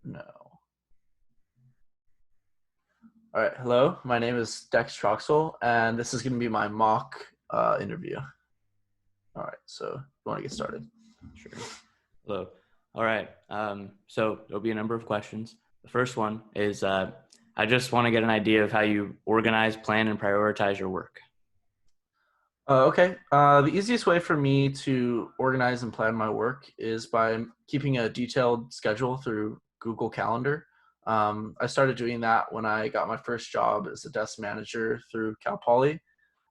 No. All right. Hello. My name is Dex Troxel, and this is going to be my mock interview. All right. So, you want to get started? Sure. Hello. All right. So there'll be a number of questions. The first one is I just want to get an idea of how you organize, plan, and prioritize your work. Okay. The easiest way for me to organize and plan my work is by keeping a detailed schedule through Google Calendar. I started doing that when I got my first job as a desk manager through Cal Poly.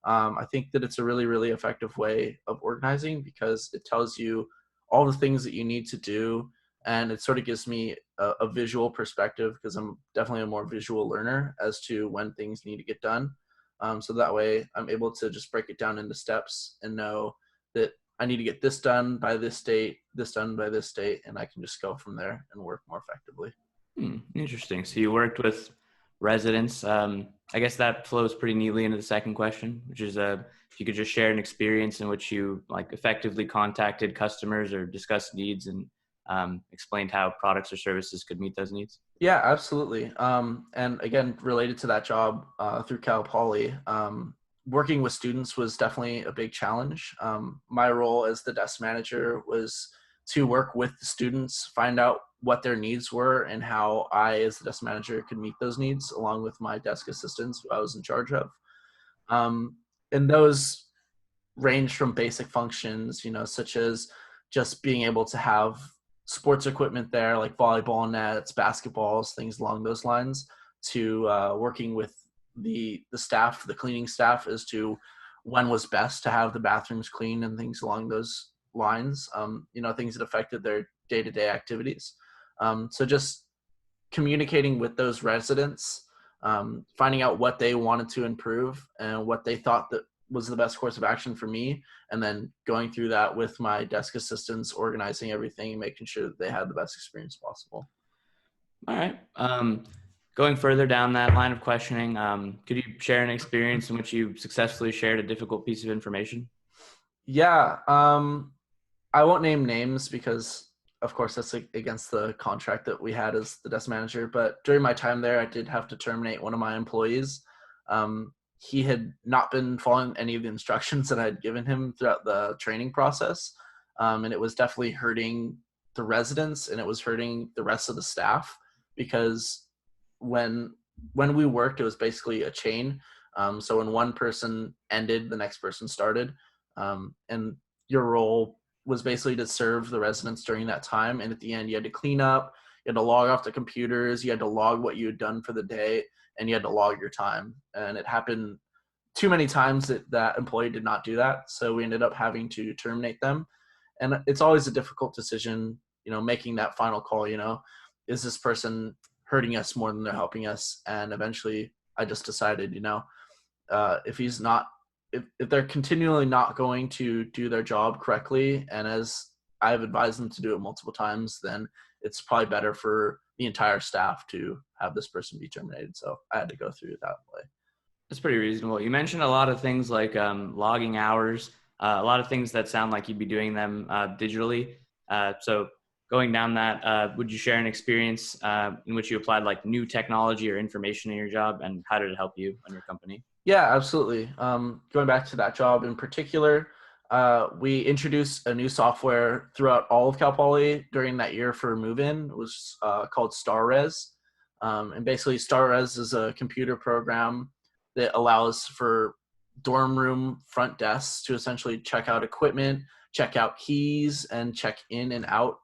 I think that it's a really, really effective way of organizing because it tells you all the things that you need to do. And it sort of gives me a visual perspective because I'm definitely a more visual learner as to when things need to get done. So that way I'm able to just break it down into steps and know that I need to get this done by this date, this done by this date, and I can just go from there and work more effectively. Interesting. So you worked with residents. I guess that flows pretty neatly into the second question, which is if you could just share an experience in which you effectively contacted customers or discussed needs and explained how products or services could meet those needs. Yeah, absolutely. And again, related to that job through Cal Poly, working with students was definitely a big challenge. My role as the desk manager was to work with the students, find out what their needs were, and how I, as the desk manager, could meet those needs, along with my desk assistants, who I was in charge of. Um, and those range from basic functions, such as just being able to have sports equipment there, like volleyball nets, basketballs, things along those lines, to working with the staff, the cleaning staff, as to when was best to have the bathrooms clean and things along those lines. Things that affected their day-to-day activities. So just communicating with those residents, finding out what they wanted to improve and what they thought that was the best course of action for me, and then going through that with my desk assistants, organizing everything and making sure that they had the best experience possible. All right. Going further down that line of questioning, could you share an experience in which you successfully shared a difficult piece of information? Yeah, I won't name names because, of course, that's against the contract that we had as the desk manager. But during my time there, I did have to terminate one of my employees. He had not been following any of the instructions that I had given him throughout the training process, and it was definitely hurting the residents and it was hurting the rest of the staff because when when we worked, it was basically a chain. So when one person ended, the next person started, and your role was basically to serve the residents during that time. And at the end, you had to clean up, you had to log off the computers, you had to log what you had done for the day, and you had to log your time. And it happened too many times that that employee did not do that. So we ended up having to terminate them. And it's always a difficult decision, making that final call, is this person hurting us more than they're helping us? And eventually I just decided, if he's not if they're continually not going to do their job correctly, and as I've advised them to do it multiple times, then it's probably better for the entire staff to have this person be terminated. So I had to go through it that way. That's pretty reasonable. You mentioned a lot of things like logging hours, a lot of things that sound like you'd be doing them digitally. So going down that, would you share an experience in which you applied like new technology or information in your job, and how did it help you and your company? Yeah, absolutely. Going back to that job in particular, we introduced a new software throughout all of Cal Poly during that year for move-in. It was called StarRes. And basically, StarRes is a computer program that allows for dorm room front desks to essentially check out equipment, check out keys, and check in and out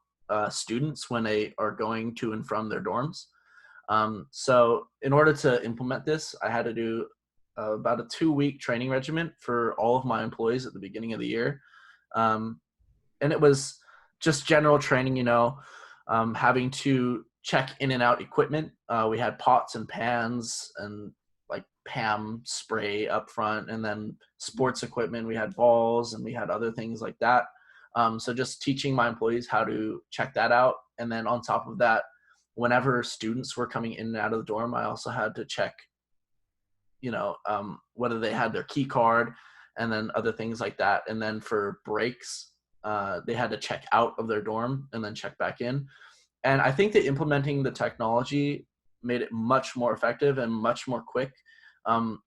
students when they are going to and from their dorms. So in order to implement this, I had to do about a 2-week training regimen for all of my employees at the beginning of the year. Um, and it was just general training, having to check in and out equipment. We had pots and pans and like Pam spray up front, and then sports equipment. We had balls and we had other things like that. So just teaching my employees how to check that out. And then on top of that, whenever students were coming in and out of the dorm, I also had to check, whether they had their key card and then other things like that. And then for breaks, they had to check out of their dorm and then check back in. And I think that implementing the technology made it much more effective and much more quick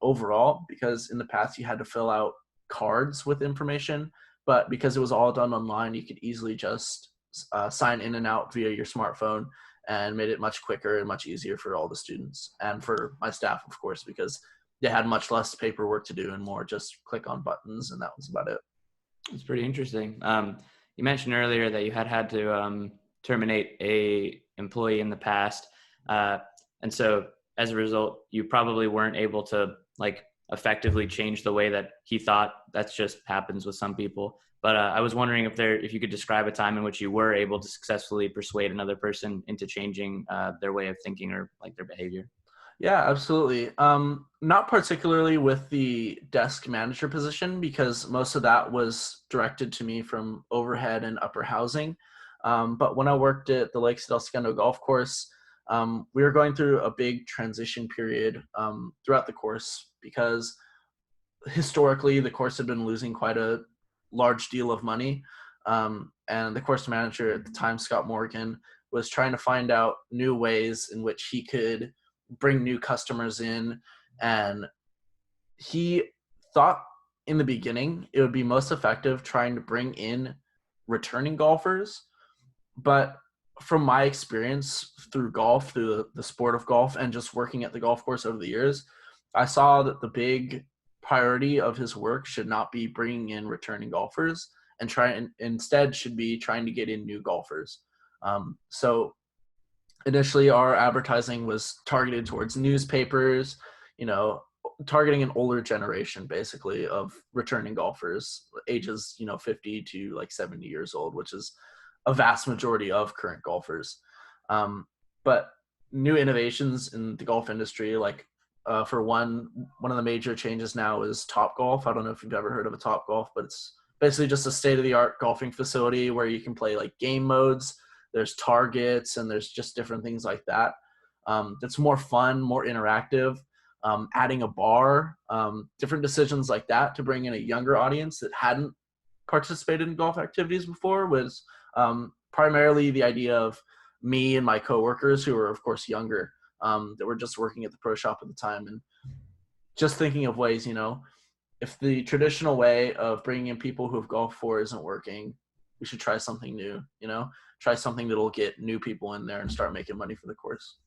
overall, because in the past you had to fill out cards with information, but because it was all done online, you could easily just sign in and out via your smartphone, and made it much quicker and much easier for all the students and for my staff, of course, because they had much less paperwork to do and more just click on buttons, and that was about it. It's pretty interesting. You mentioned earlier that you had to terminate a employee in the past, uh, and so as a result, you probably weren't able to like effectively change the way that he thought. That's just happens with some people. But I was wondering if you could describe a time in which you were able to successfully persuade another person into changing their way of thinking or like their behavior. Yeah, absolutely. Not particularly with the desk manager position, because most of that was directed to me from overhead and upper housing. But when I worked at the Lakes del Segundo Golf Course, we were going through a big transition period throughout the course, because historically the course had been losing quite a large deal of money. And the course manager at the time, Scott Morgan, was trying to find out new ways in which he could bring new customers in. And he thought in the beginning it would be most effective trying to bring in returning golfers. But from my experience through golf, through the sport of golf, and just working at the golf course over the years, I saw that the big priority of his work should not be bringing in returning golfers, and instead should be trying to get in new golfers. So initially our advertising was targeted towards newspapers, you know, targeting an older generation basically of returning golfers, ages, 50 to like 70 years old, which is a vast majority of current golfers. But new innovations in the golf industry, like for one of the major changes now is Top Golf. I don't know if you've ever heard of a Top Golf, but it's basically just a state-of-the-art golfing facility where you can play like game modes. There's targets, and there's just different things like that. That's more fun, more interactive. Adding a bar, different decisions like that to bring in a younger audience that hadn't participated in golf activities before was primarily the idea of me and my coworkers, who were of course younger, that were just working at the pro shop at the time, and just thinking of ways, if the traditional way of bringing in people who have golfed before isn't working, we should try something new, try something that'll get new people in there and start making money for the course.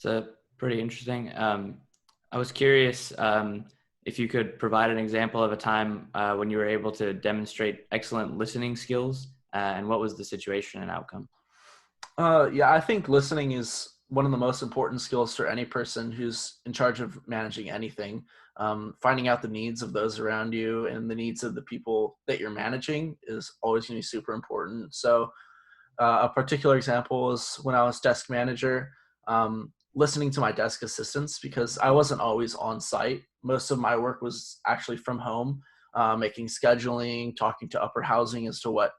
It's pretty interesting. I was curious if you could provide an example of a time when you were able to demonstrate excellent listening skills, and what was the situation and outcome? Yeah, I think listening is one of the most important skills for any person who's in charge of managing anything. Finding out the needs of those around you and the needs of the people that you're managing is always going to be super important. So a particular example is when I was desk manager, listening to my desk assistants, because I wasn't always on site. Most of my work was actually from home, making scheduling, talking to upper housing as to what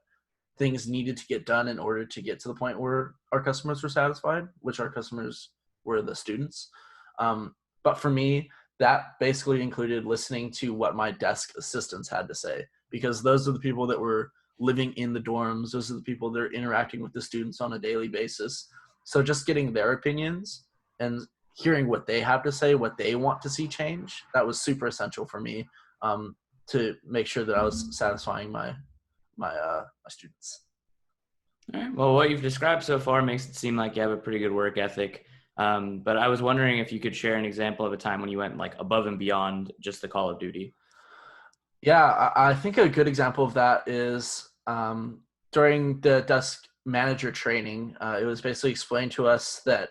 things needed to get done in order to get to the point where our customers were satisfied, which our customers were the students. But for me, that basically included listening to what my desk assistants had to say, because those are the people that were living in the dorms. Those are the people that are interacting with the students on a daily basis. So just getting their opinions and hearing what they have to say, what they want to see change, that was super essential for me, to make sure that I was satisfying my students. All right. Well, what you've described so far makes it seem like you have a pretty good work ethic. But I was wondering if you could share an example of a time when you went like above and beyond just the call of duty. Yeah, I think a good example of that is during the desk manager training. It was basically explained to us that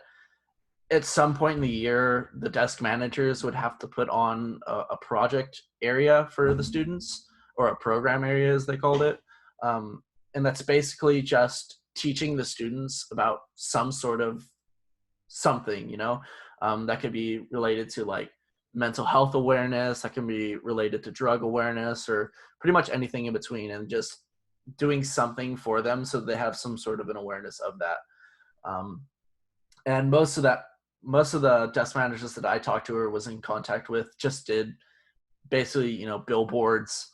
at some point in the year, the desk managers would have to put on a project area for the students, or a program area as they called it. And that's basically just teaching the students about some sort of something, that could be related to like mental health awareness, that can be related to drug awareness, or pretty much anything in between, and just doing something for them so they have some sort of an awareness of that. And most of the desk managers that I talked to or was in contact with just did basically, billboards,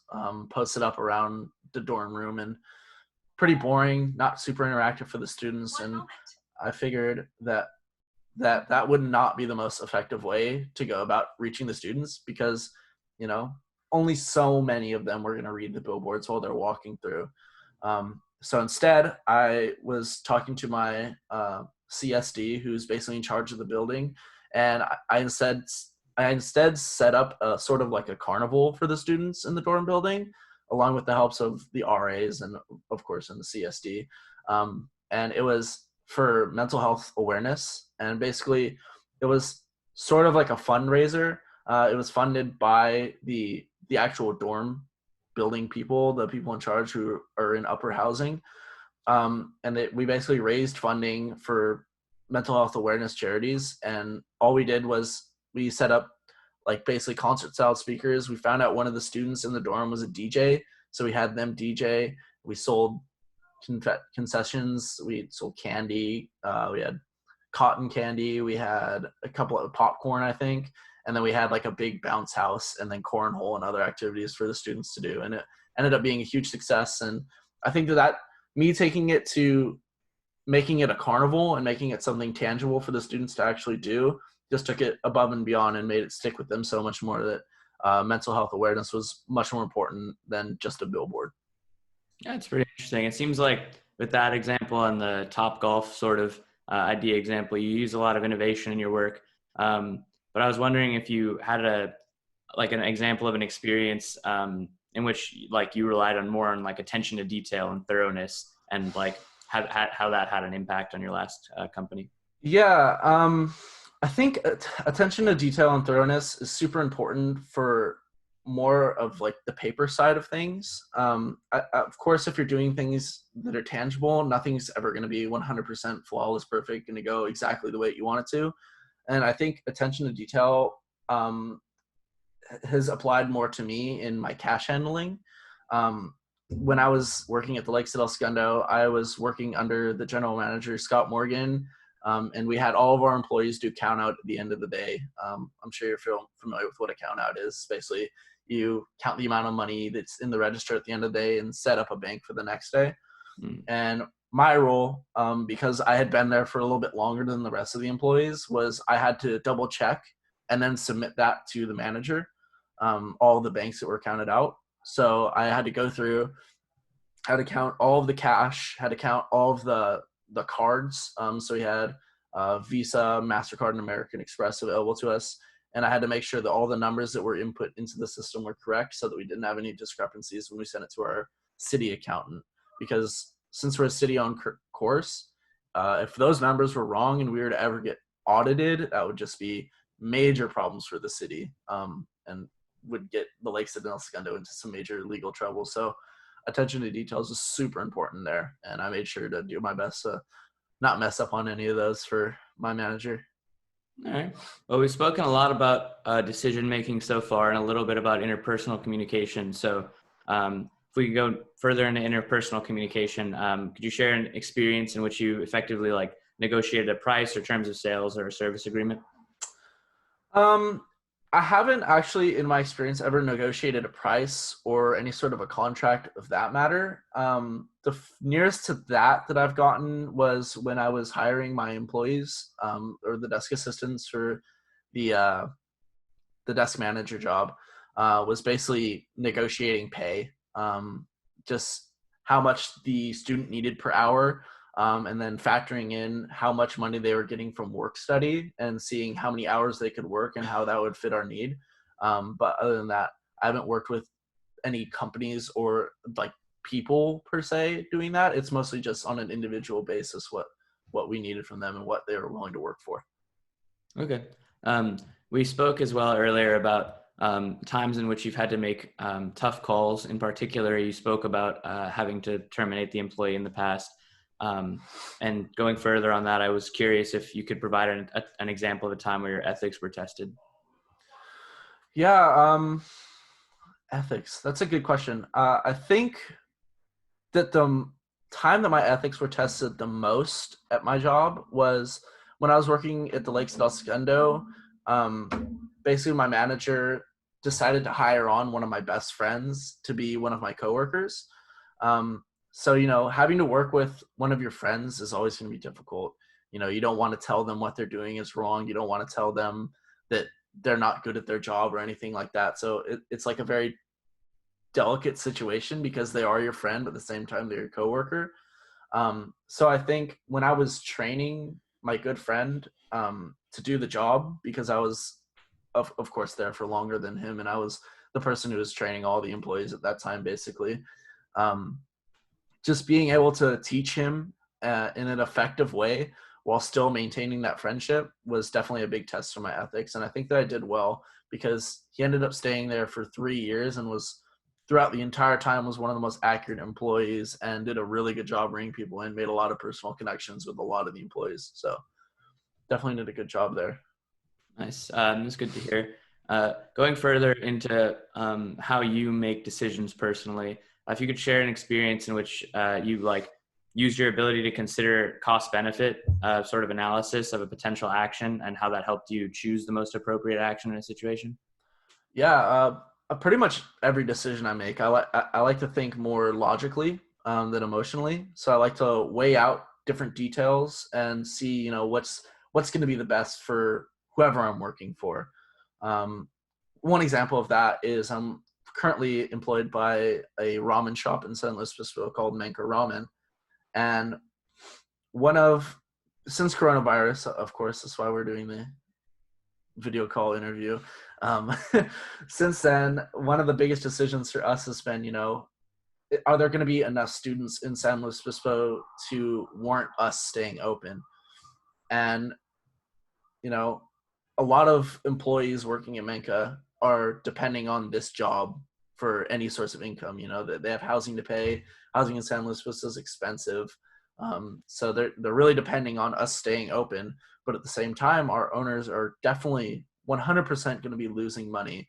posted up around the dorm room, and pretty boring, not super interactive for the students, and I figured that would not be the most effective way to go about reaching the students because, you know, only so many of them were going to read the billboards while they're walking through. So instead, I was talking to my CSD, who's basically in charge of the building, and I instead set up a sort of like a carnival for the students in the dorm building, along with the helps of the RAs and of course in the CSD. And it was for mental health awareness, and basically it was sort of like a fundraiser. It was funded by the actual dorm building people, the people in charge who are in upper housing, and we basically raised funding for mental health awareness charities. And all we did was we set up like basically concert style speakers. We found out one of the students in the dorm was a DJ, so we had them DJ. We sold concessions. We sold candy. We had cotton candy. We had a couple of popcorn, I think, and then we had like a big bounce house and then cornhole and other activities for the students to do. And it ended up being a huge success. And I think that me taking it to making it a carnival and making it something tangible for the students to actually do just took it above and beyond and made it stick with them so much more that mental health awareness was much more important than just a billboard. Yeah, it's pretty interesting. It seems like with that example and the Top Golf sort of idea example, you use a lot of innovation in your work. But I was wondering if you had an example of an experience in which like you relied on more on like attention to detail and thoroughness, and like how that had an impact on your last company. Yeah, I think attention to detail and thoroughness is super important for more of like the paper side of things. Of course, if you're doing things that are tangible, nothing's ever going to be 100% flawless, perfect, going to go exactly the way you want it to. And I think attention to detail has applied more to me in my cash handling. When I was working at the Lakes at El Segundo, I was working under the general manager, Scott Morgan, and we had all of our employees do count out at the end of the day. I'm sure you're familiar with what a count out is. Basically, you count the amount of money that's in the register at the end of the day and set up a bank for the next day. Mm. And my role, because I had been there for a little bit longer than the rest of the employees, was I had to double check and then submit that to the manager, all the banks that were counted out. So I had to go through, had to count all of the cash, had to count all of the cards. So we had Visa, MasterCard, and American Express available to us. And I had to make sure that all the numbers that were input into the system were correct so that we didn't have any discrepancies when we sent it to our city accountant. Because since we're a city-owned course, if those numbers were wrong and we were to ever get audited, that would just be major problems for the city, and would get the Lakes of El Segundo into some major legal trouble. So attention to details is super important there. And I made sure to do my best to not mess up on any of those for my manager. All right. Well, we've spoken a lot about decision making so far and a little bit about interpersonal communication. So if we could go further into interpersonal communication, could you share an experience in which you effectively like negotiated a price or terms of sales or a service agreement? I haven't actually, in my experience, ever negotiated a price or any sort of a contract of that matter. The nearest to that I've gotten was when I was hiring my employees, or the desk assistants for the desk manager job, was basically negotiating pay, just how much the student needed per hour, and then factoring in how much money they were getting from work study and seeing how many hours they could work and how that would fit our need. But other than that, I haven't worked with any companies or like people per se doing that. It's mostly just on an individual basis what we needed from them and what they were willing to work for. Okay. We spoke as well earlier about times in which you've had to make tough calls. In particular, you spoke about having to terminate the employee in the past. And going further on that, I was curious if you could provide an example of a time where your ethics were tested. Yeah, ethics. That's a good question. I think that the time that my ethics were tested the most at my job was when I was working at the Lakes of El Segundo. Basically, my manager decided to hire on one of my best friends to be one of my coworkers. So, you know, having to work with one of your friends is always going to be difficult. You know, you don't want to tell them what they're doing is wrong. You don't want to tell them that they're not good at their job or anything like that. So it's like a very delicate situation because they are your friend, but at the same time, they're your coworker. So I think when I was training my good friend to do the job, because I was, of course, there for longer than him, and I was the person who was training all the employees at that time, basically. Um, just being able to teach him in an effective way while still maintaining that friendship was definitely a big test for my ethics. And I think that I did well because he ended up staying there for 3 years and was throughout the entire time was one of the most accurate employees and did a really good job bringing people in, made a lot of personal connections with a lot of the employees. So definitely did a good job there. Nice. That's good to hear. Going further into how you make decisions personally, if you could share an experience in which you like used your ability to consider cost benefit sort of analysis of a potential action and how that helped you choose the most appropriate action in a situation. Yeah, pretty much every decision I make, I like to think more logically than emotionally. So I like to weigh out different details and see, you know, what's going to be the best for whoever I'm working for. Um, One example of that is I'm currently employed by a ramen shop in San Luis Obispo called Manger Ramen, and one of since coronavirus, of course, that's why we're doing the video call interview. Um, since then, one of the biggest decisions for us has been, you know, are there going to be enough students in San Luis Obispo to warrant us staying open? And, you know, a lot of employees working at Menka are depending on this job for any source of income. You know, that they have housing to pay. Housing in San Luis Obispo is expensive. So they're really depending on us staying open. But at the same time, our owners are definitely 100% going to be losing money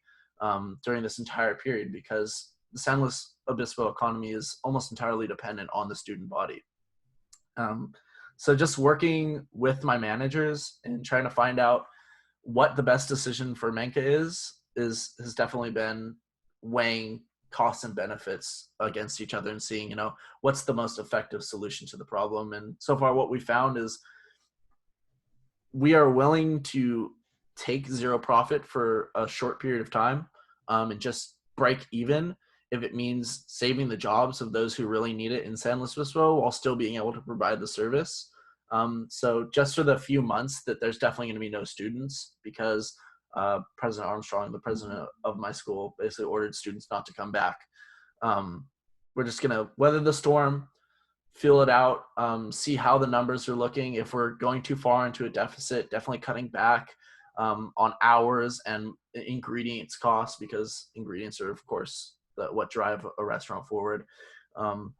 during this entire period because the San Luis Obispo economy is almost entirely dependent on the student body. Um, so just working with my managers and trying to find out what the best decision for Menka is has definitely been weighing costs and benefits against each other and seeing, you know, what's the most effective solution to the problem. And so far what we found is we are willing to take zero profit for a short period of time and just break even if it means saving the jobs of those who really need it in San Luis Obispo while still being able to provide the service. So just for the few months that there's definitely going to be no students because President Armstrong, the president of my school, basically ordered students not to come back. Um, we're just going to weather the storm, feel it out, see how the numbers are looking. If we're going too far into a deficit, definitely cutting back on hours and ingredients costs because ingredients are, of course, what drive a restaurant forward. Um,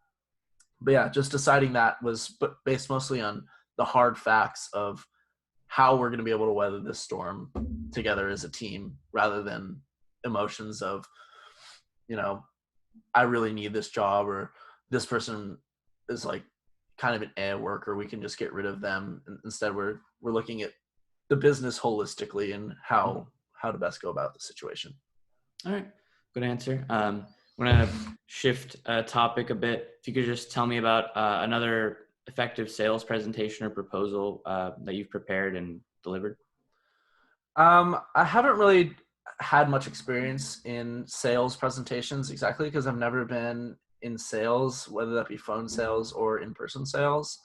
but yeah, just deciding that was based mostly on the hard facts of how we're going to be able to weather this storm together as a team rather than emotions of, you know, I really need this job or this person is like kind of an worker. We can just get rid of them. Instead, we're looking at the business holistically and how to best go about the situation. All right, good answer. I'm gonna shift topic a bit. If you could just tell me about another effective sales presentation or proposal that you've prepared and delivered. I haven't really had much experience in sales presentations exactly because I've never been in sales, whether that be phone sales or in-person sales.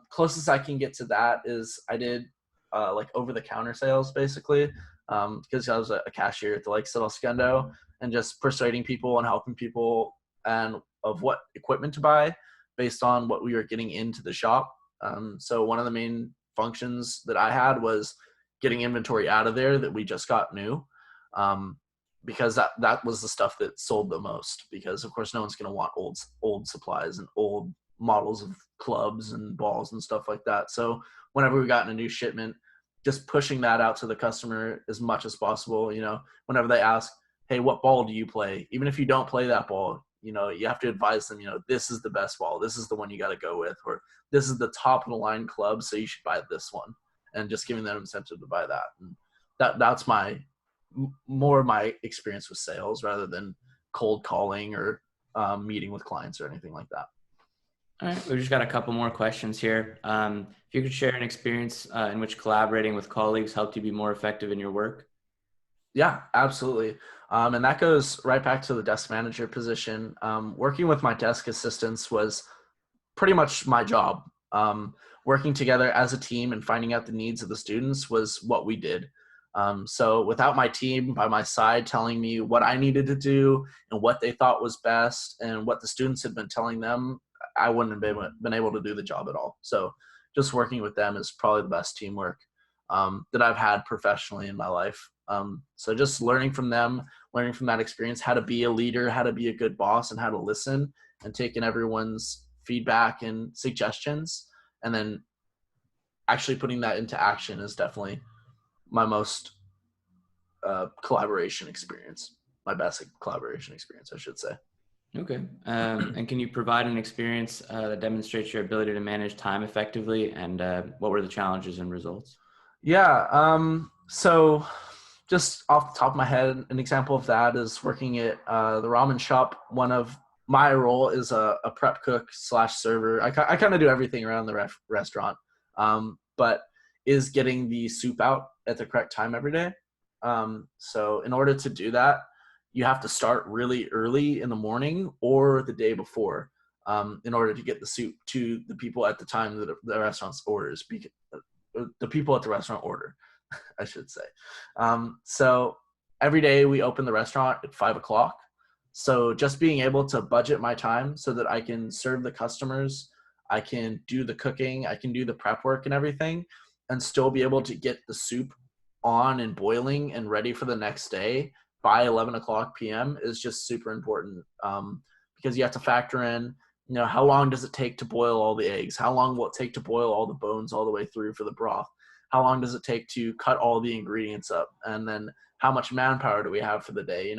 Closest I can get to that is I did like over-the-counter sales basically because I was a cashier at the Lakes of Segundo and just persuading people and helping people and of what equipment to buy based on what we were getting into the shop. So one of the main functions that I had was getting inventory out of there that we just got new. Because that was the stuff that sold the most because of course no one's going to want old supplies and old models of clubs and balls and stuff like that. So whenever we got in a new shipment, just pushing that out to the customer as much as possible, you know, whenever they ask, hey, what ball do you play? Even if you don't play that ball, you know, you have to advise them, you know, this is the best ball. This is the one you got to go with, or this is the top of the line club. So you should buy this one, and just giving them incentive to buy that. And that's more of my experience with sales rather than cold calling or meeting with clients or anything like that. All right, we've just got a couple more questions here. If you could share an experience in which collaborating with colleagues helped you be more effective in your work. Yeah, absolutely. And that goes right back to the desk manager position. Working with my desk assistants was pretty much my job. Working together as a team and finding out the needs of the students was what we did. So without my team by my side telling me what I needed to do and what they thought was best and what the students had been telling them, I wouldn't have been able to do the job at all. So just working with them is probably the best teamwork that I've had professionally in my life. So just learning from them, learning from that experience, how to be a leader, how to be a good boss, and how to listen and taking everyone's feedback and suggestions, and then actually putting that into action is definitely my most collaboration experience, my best collaboration experience, I should say. Okay. And can you provide an experience that demonstrates your ability to manage time effectively, and what were the challenges and results? Yeah. So just off the top of my head, an example of that is working at the ramen shop. One of my role is a prep cook slash server. I kind of do everything around the restaurant, but is getting the soup out at the correct time every day. So in order to do that, you have to start really early in the morning or the day before in order to get the soup to the people at the time that the restaurant's orders. The people at the restaurant order, I should say. So every day we open the restaurant at 5 o'clock. So just being able to budget my time so that I can serve the customers, I can do the cooking, I can do the prep work and everything, and still be able to get the soup on and boiling and ready for the next day by 11 o'clock p.m. is just super important because you have to factor in, how long does it take to boil all the eggs? How long will it take to boil all the bones all the way through for the broth? How long does it take to cut all the ingredients up? And then how much manpower do we have for the day?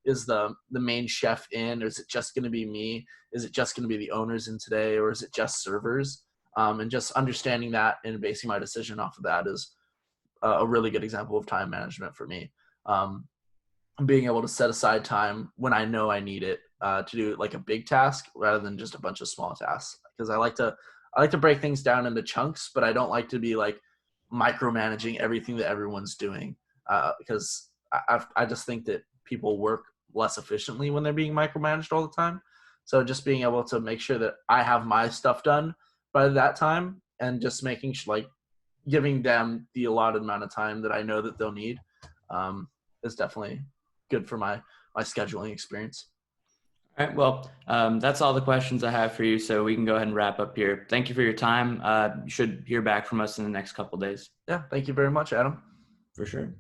Is the main chef in, or is it just going to be me? Is it just going to be the owners in today, or is it just servers? And just understanding that and basing my decision off of that is a really good example of time management for me. Um, Being able to set aside time when I know I need it to do like a big task rather than just a bunch of small tasks. Because I like to break things down into chunks, but I don't like to be like micromanaging everything that everyone's doing because I just think that people work less efficiently when they're being micromanaged all the time. So just being able to make sure that I have my stuff done by that time and just making like giving them the allotted amount of time that I know that they'll need um, is definitely good for my scheduling experience. All right. Well, that's all the questions I have for you. So we can go ahead and wrap up here. Thank you for your time. You should hear back from us in the next couple of days. Yeah, thank you very much, Adam. For sure.